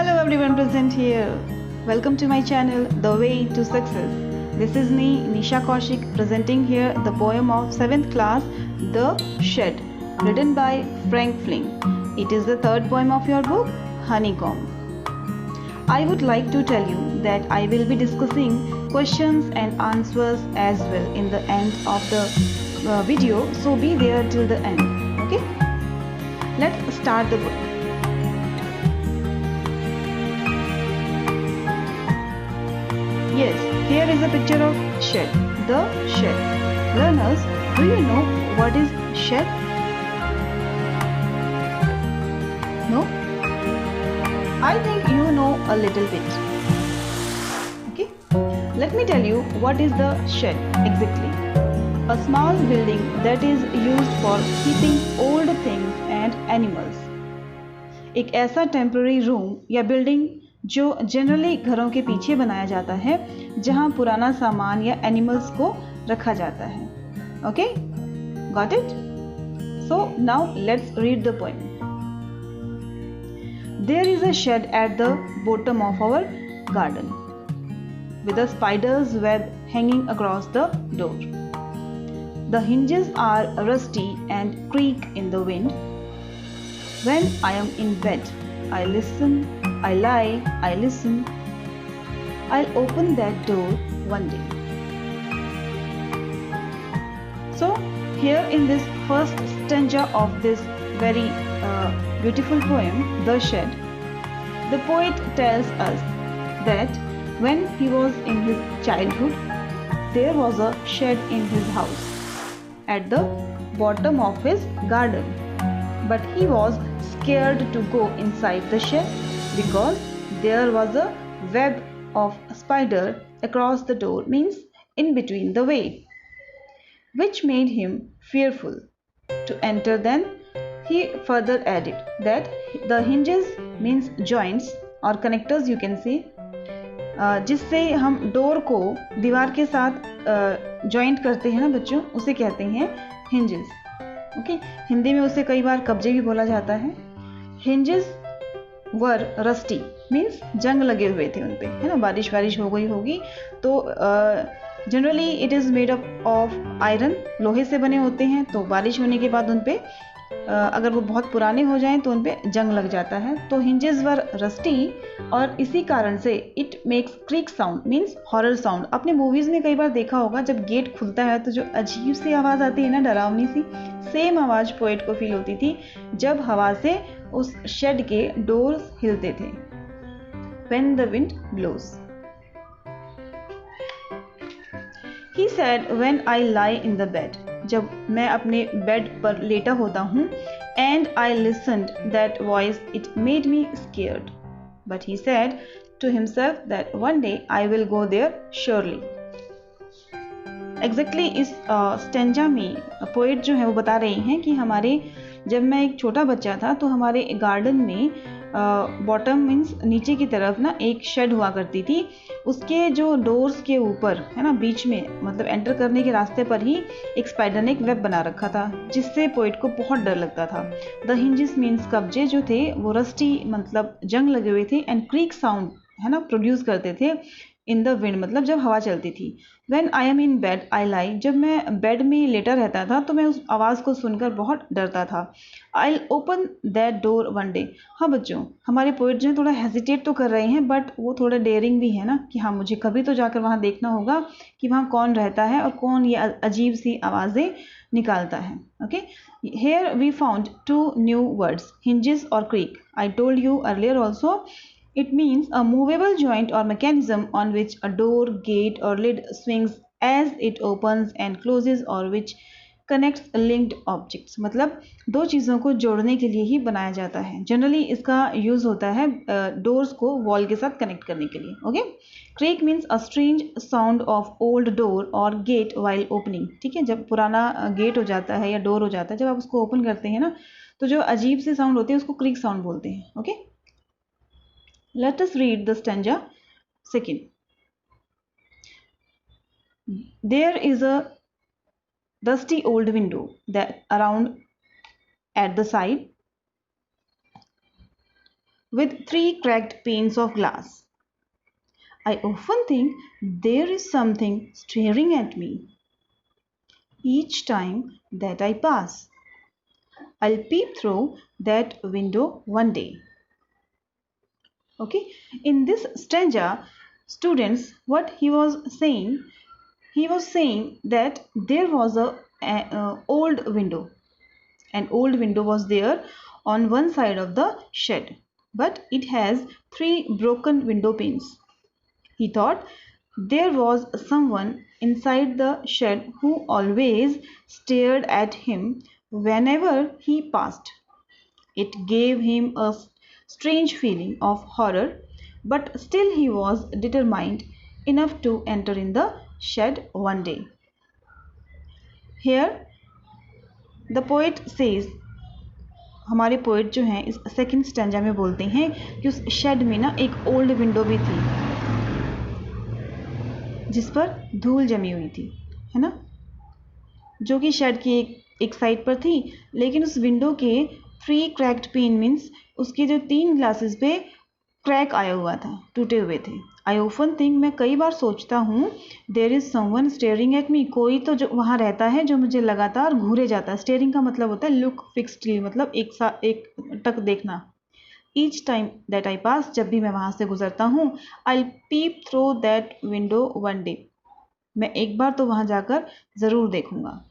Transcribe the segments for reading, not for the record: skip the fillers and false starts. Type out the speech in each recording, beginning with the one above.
Hello everyone present here. Welcome to my channel The Way to Success. This is me Nisha Kaushik presenting here the poem of 7th class The Shed, written by Frank Fling. It is the third poem of your book Honeycomb. I would like to tell you that I will be discussing questions and answers as well in the end of the video, so be there till the end. Okay, let's start the book. Yes, here is a picture of shed. The shed. Learners, do you know what is shed? No? I think you know a little bit. Okay? Let me tell you what is the shed exactly. A small building that is used for keeping old things and animals. एक ऐसा temporary room या building जो generally घरों के पीछे बनाया जाता है जहां पुराना सामान या एनिमल्स को रखा जाता है. Okay, got it? So now let's read the poem. There is a shed at the bottom of our garden with a spider's web hanging across the door. The hinges are rusty and creak in the wind. When I am in bed, I listen, I lie, I listen. I'll open that door one day. So, here in this first stanza of this very beautiful poem, The Shed, the poet tells us that when he was in his childhood, there was a shed in his house at the bottom of his garden. But he was scared to go inside the shed because there was a web of spider across the door, means in between the way, which made him fearful to enter. Then he further added that the hinges, means joints or connectors you can say, जिससे हम door को दीवार के साथ joint करते हैं ना बच्चों, उसे कहते हैं हिंजेस. ओके, हिंदी में उसे कई बार कब्जे भी बोला जाता है. हिंजेस वर रस्टी, मीन्स जंग लगे हुए थे उन पे, है ना. बारिश हो गई होगी तो generally it is made up of iron, लोहे से बने होते हैं. तो बारिश होने के बाद उन पे अगर वो बहुत पुराने हो जाएं तो उन पे जंग लग जाता है. तो हिंजेस वर रस्टी और इसी कारण से it makes creek sound, means horror sound. आपने मूवीज़ में कई बार देखा होगा जब गेट खुलता है तो जो अजीब सी आवाज़ आती है ना, डरावनी सी, सेम आवाज़ पोएट को फील होती थी जब हवा से उस शेड के डोर्स हिलते थे. When the wind blows. He said, when I lie in the bed, जब मैं अपने बेड पर लेटा होता हूँ, and I listened that voice, it made me scared. But he said to himself that one day I will go there surely. Exactly इस stanza में poet जो है वो बता रही हैं कि जब मैं एक छोटा बच्चा था तो हमारे गार्डन में बॉटम, मीन्स नीचे की तरफ ना एक शेड हुआ करती थी. उसके जो डोर्स के ऊपर है ना, बीच में मतलब एंटर करने के रास्ते पर ही एक स्पाइडर ने एक वेब बना रखा था जिससे पोएट को बहुत डर लगता था. द हिंजेस मीन्स कब्जे जो थे वो रस्टी मतलब जंग लगे हुए थे, एंड क्रीक साउंड है ना प्रोड्यूस करते थे इन द विंड, मतलब जब हवा चलती थी. When I am in bed I lie, जब मैं बेड में लेटा रहता था तो मैं उस आवाज़ को सुनकर बहुत डरता था. I open that door one day. हाँ बच्चों, हमारे पोएट जो है थोड़ा हेजिटेट तो कर रहे हैं बट वो थोड़ा डेयरिंग भी है ना, कि हाँ मुझे कभी तो जाकर वहाँ देखना होगा कि वहाँ कौन रहता है और कौन ये अजीब सी आवाज़ें निकालता है. Okay, here we found two new words, hinges और creak. I told you earlier also. It means a movable joint or mechanism on which a door, gate or lid swings as it opens and closes, or which connects linked objects. मतलब दो चीज़ों को जोड़ने के लिए ही बनाया जाता है. जनरली इसका यूज़ होता है डोर्स को वॉल के साथ कनेक्ट करने के लिए. Okay, crack means a strange sound of old door और गेट वाइल ओपनिंग. ठीक है, जब पुराना गेट हो जाता है या डोर हो जाता है, जब आप उसको ओपन करते हैं ना तो जो अजीब से साउंड होती है उसको क्रीक साउंड बोलते हैं. Okay, let us read the stanza second. There is a dusty old window that around at the side with 3 cracked panes of glass. I often think there is something staring at me each time that I pass. I'll peep through that window one day. Okay, in this stanza, students, what he was saying that there was a old window. An old window was there on one side of the shed, but it has 3 broken window panes. He thought there was someone inside the shed who always stared at him whenever he passed. It gave him a strange feeling of horror, but still he was determined enough to enter in the shed one day. Here the poet says, हमारे poet जो हैं इस second stanza में बोलते हैं कि उस shade में ना एक ओल्ड विंडो भी थी जिस पर धूल जमी हुई थी, है ना, जो कि शेड की एक साइड पर थी, लेकिन उस विंडो के 3 क्रैक्ड पेन मीन्स उसके जो 3 ग्लासेस पे क्रैक आया हुआ था, टूटे हुए थे. आई ऑफन थिंक, मैं कई बार सोचता हूँ, there is someone staring at me, कोई तो जो वहाँ रहता है जो मुझे लगातार घूरे जाता है. स्टेयरिंग का मतलब होता है लुक फिक्सडली, मतलब एक टक देखना. Each time that I pass, जब भी मैं वहाँ से गुजरता हूँ, I peep through that window one day, मैं एक बार तो वहाँ जाकर ज़रूर देखूँगा.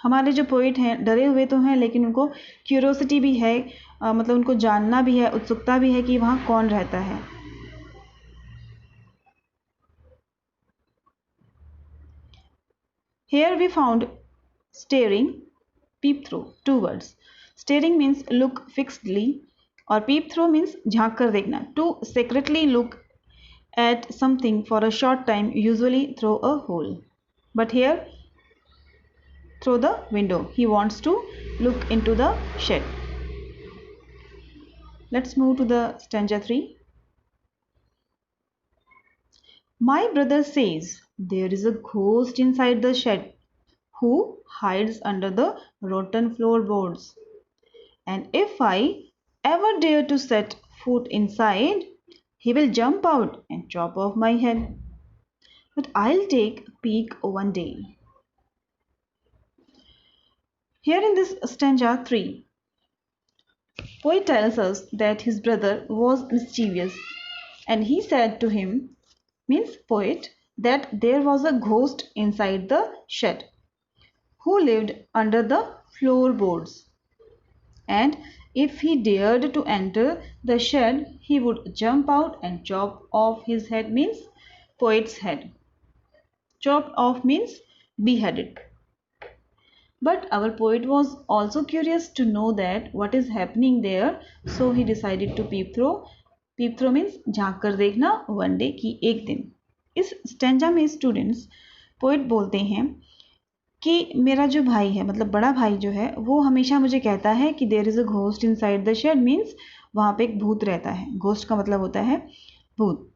हमारे जो पोइट हैं डरे हुए तो हैं, लेकिन उनको क्यूरोसिटी भी है, मतलब उनको जानना भी है, उत्सुकता भी है कि वहाँ कौन रहता है. Here we found staring, peep through, 2 words. Staring means look fixedly और peep through means झांक कर देखना. To secretly look at something for a short time, usually through a hole. But here, through the window. He wants to look into the shed. Let's move to the stanza 3. My brother says there is a ghost inside the shed who hides under the rotten floorboards. And if I ever dare to set foot inside, he will jump out and chop off my head. But I'll take a peek one day. Here in this stanza 3, poet tells us that his brother was mischievous, and he said to him, means poet, that there was a ghost inside the shed who lived under the floorboards, and if he dared to enter the shed, he would jump out and chop off his head, means poet's head. Chopped off means beheaded. But our poet was also curious to know that what is happening there, so he decided to peep through. Peep through means झांक कर देखना, one day की एक दिन. इस stanza में students poet बोलते हैं कि मेरा जो भाई है, मतलब बड़ा भाई जो है, वो हमेशा मुझे कहता है कि there is a ghost inside the shed, means वहाँ पे एक भूत रहता है. घोस्ट का मतलब होता है भूत.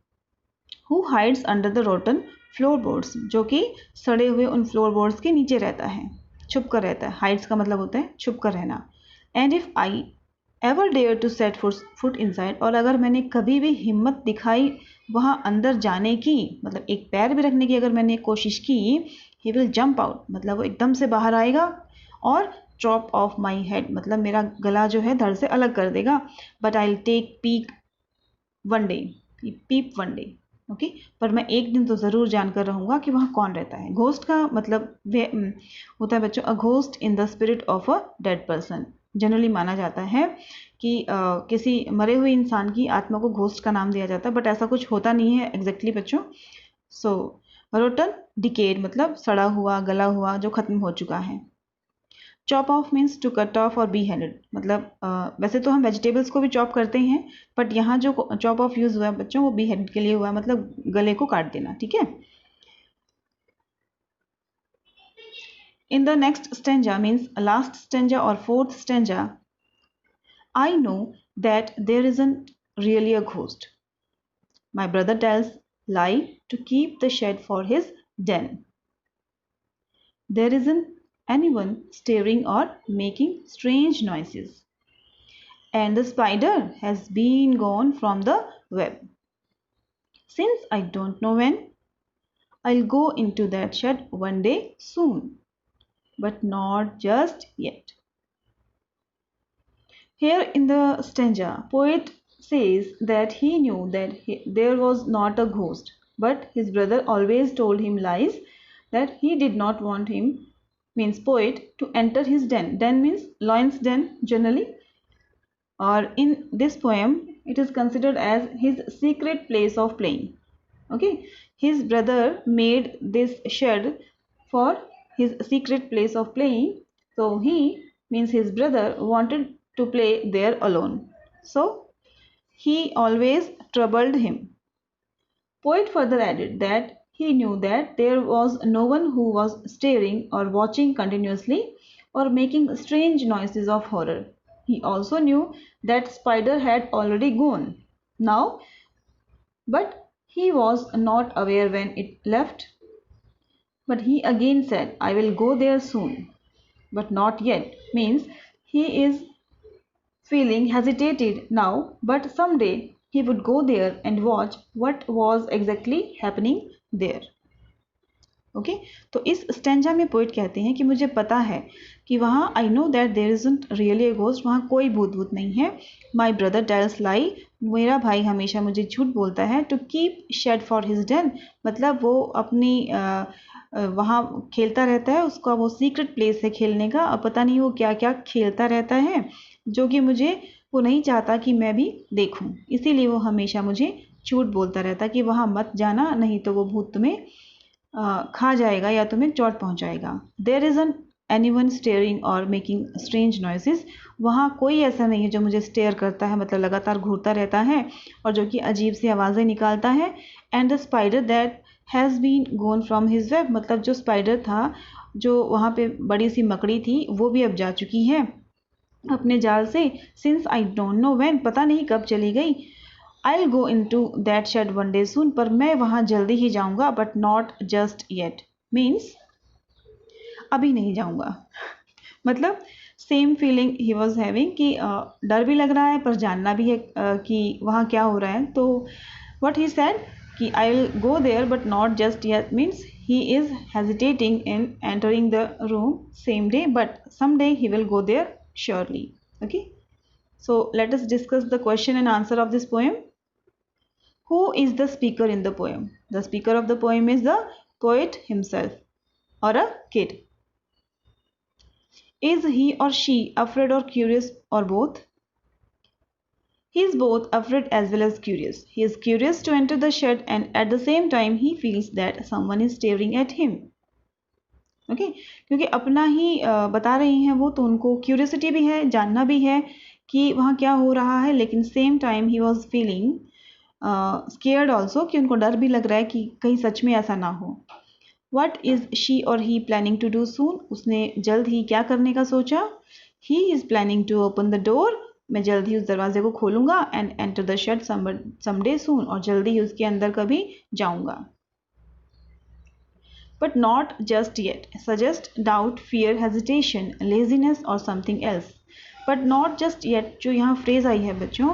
Who hides under the rotten floorboards, जो कि सड़े हुए उन फ्लोरबोर्ड्स के नीचे रहता है, छुप कर रहता है. हाइड्स का मतलब होता है छुप कर रहना. And if I ever dare to set foot inside, और अगर मैंने कभी भी हिम्मत दिखाई वहाँ अंदर जाने की, मतलब एक पैर भी रखने की अगर मैंने कोशिश की, ही विल जंप आउट, मतलब वो एकदम से बाहर आएगा, और चॉप ऑफ माई हेड, मतलब मेरा गला जो है धड़ से अलग कर देगा. But I will take peek one day, peep one day. Okay, पर मैं एक दिन तो ज़रूर जानकर रहूँगा कि वहाँ कौन रहता है. घोस्ट का मतलब होता है बच्चों, a ghost in the spirit of a dead person. Generally माना जाता है कि किसी मरे हुए इंसान की आत्मा को घोस्ट का नाम दिया जाता है, बट ऐसा कुछ होता नहीं है एग्जैक्टली बच्चों. सो रोटन डिकेड मतलब सड़ा हुआ, गला हुआ, जो ख़त्म हो चुका है. Chop off means to cut off और बी हैंडेड, मतलब वैसे तो हम वेजिटेबल्स को भी चॉप करते हैं, बट यहाँ जो चॉप ऑफ यूज़ हुआ है बच्चों वो बी हैंडेड के लिए हुआ है, मतलब गले को काट देना. ठीक है. In the next stanza, means last stanza or fourth stanza, I know that there isn't really a ghost. My brother tells lie to keep the shed for his den. There isn't anyone staring or making strange noises. and the spider has been gone from the web. Since I don't know when, I'll go into that shed one day soon, but not just yet. Here in the stanza, poet says that he knew that there was not a ghost, but his brother always told him lies, that he did not want him, means poet, to enter his den. Den means lion's den generally, or in this poem it is considered as his secret place of playing. Okay, his brother made this shed for his secret place of playing, so he, means his brother, wanted to play there alone, so he always troubled him. Poet further added that he knew that there was no one who was staring or watching continuously or making strange noises of horror. He also knew that spider had already gone now, but he was not aware when it left. But he again said, I will go there soon, but not yet, means he is feeling hesitated now, but someday he would go there and watch what was exactly happening there. Okay तो इस stanza में poet कहते हैं कि मुझे पता है कि वहाँ I know that there isn't really a ghost, वहाँ कोई भूत भूत नहीं है. माई ब्रदर टेल्स लाई, मेरा भाई हमेशा मुझे झूठ बोलता है. To keep shed for his den, मतलब वो अपनी वहाँ खेलता रहता है, उसका वो सीक्रेट प्लेस है खेलने का, और पता नहीं वो क्या क्या खेलता रहता है जो कि मुझे वो नहीं चाहता कि मैं भी देखूं, इसीलिए वो हमेशा मुझे झूठ बोलता रहता कि वहाँ मत जाना, नहीं तो वो भूत तुम्हें खा जाएगा या तुम्हें चोट पहुंचाएगा. देयर इजंट एनीवन स्टेयरिंग और मेकिंग स्ट्रेंज नॉइसेस, वहाँ कोई ऐसा नहीं है जो मुझे स्टेयर करता है, मतलब लगातार घूरता रहता है और जो कि अजीब सी आवाज़ें निकालता है. And the spider that has been gone from his web, मतलब जो स्पाइडर था, जो वहाँ पे बड़ी सी मकड़ी थी, वो भी अब जा चुकी है अपने जाल से. Since I don't know when, पता नहीं कब चली गई. I'll go into that shed one day soon, पर मैं वहाँ जल्दी ही जाऊँगा, but not just yet, means अभी नहीं जाऊँगा. मतलब same feeling he was having कि डर भी लग रहा है पर जानना भी है कि वहाँ क्या हो रहा है. तो what he said कि I'll go there but not just yet means he is hesitating in entering the room same day, but someday he will go there surely. Okay, so let us discuss the question and answer of this poem. Who is the speaker in the poem? The speaker of the poem is the poet himself or a kid. Is he or she afraid or curious or both? He is both afraid as well as curious. He is curious to enter the shed and at the same time he feels that someone is staring at him. Okay? क्योंकि अपना ही बता रही हैं वो, तो उनको curiosity भी है, जानना भी है कि वहाँ क्या हो रहा है, लेकिन same time he was feeling scared also, कि उनको डर भी लग रहा है कि कहीं सच में ऐसा ना हो. What is she or he planning to do soon, उसने जल्द ही क्या करने का सोचा. He is planning to open the door, मैं जल्द ही उस दरवाजे को खोलूँगा. And enter the shed someday soon, और जल्दी ही उसके अंदर कभी जाऊँगा. But not just yet suggest doubt, fear, hesitation, laziness or something else. But not just yet, जो यहाँ फ्रेज आई है बच्चों,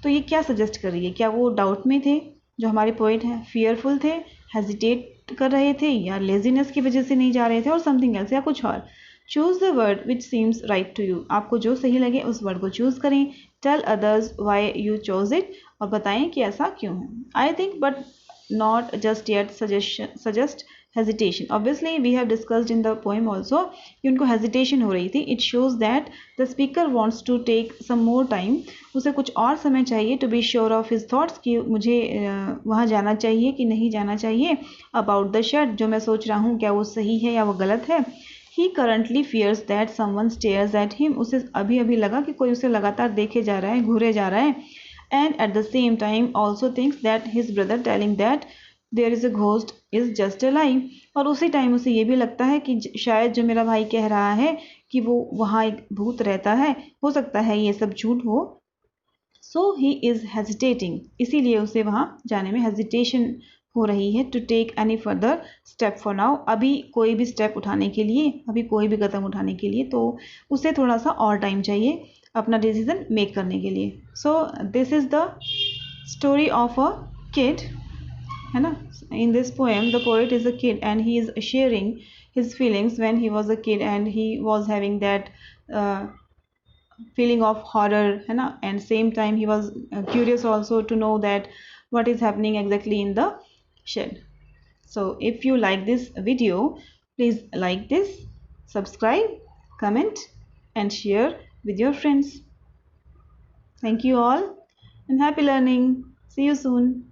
तो ये क्या सजेस्ट कर रही है? क्या वो डाउट में थे जो हमारे पोइट हैं, फियरफुल थे, हेजिटेट कर रहे थे, या लेजीनेस की वजह से नहीं जा रहे थे, और समथिंग एल्स, या कुछ और. Choose the word which seems right to you, आपको जो सही लगे उस वर्ड को चूज करें. Tell others why you chose it, और बताएं कि ऐसा क्यों है. I think but not just yet suggest hesitation. Obviously we have discussed in the poem also कि उनको hesitation हो रही थी. It shows that the speaker wants to take some more time, उसे कुछ और समय चाहिए to be sure of his thoughts, कि मुझे वहाँ जाना चाहिए कि नहीं जाना चाहिए. About the shed, जो मैं सोच रहा हूँ क्या वो सही है या वो गलत है. He currently fears that someone stares at him, उसे अभी अभी लगा कि कोई उसे लगातार देखे जा रहा है, घूरे जा रहा है. And at the same time also thinks that his brother telling that there is a ghost is just a lie, और उसी टाइम उसे ये भी लगता है कि शायद जो मेरा भाई कह रहा है कि वो वहाँ एक भूत रहता है, हो सकता है ये सब झूठ हो. सो ही इज़ हेजिटेटिंग, इसीलिए उसे वहाँ जाने में हेजिटेशन हो रही है. To take any further step for now, अभी कोई भी स्टेप उठाने के लिए, अभी कोई भी कदम उठाने के लिए, तो उसे थोड़ा सा और टाइम चाहिए. अपना डिसीजन मेक करने के लिए. So this is the story of a kid, है ना. In this poem the poet is a kid and he is sharing his feelings when he was a kid and he was having that uh, feeling of horror, है ना. And same time he was curious also to know that what is happening exactly in the shed. So if you like this video, please like this, subscribe, comment and share with your friends. Thank you all and happy learning. See you soon.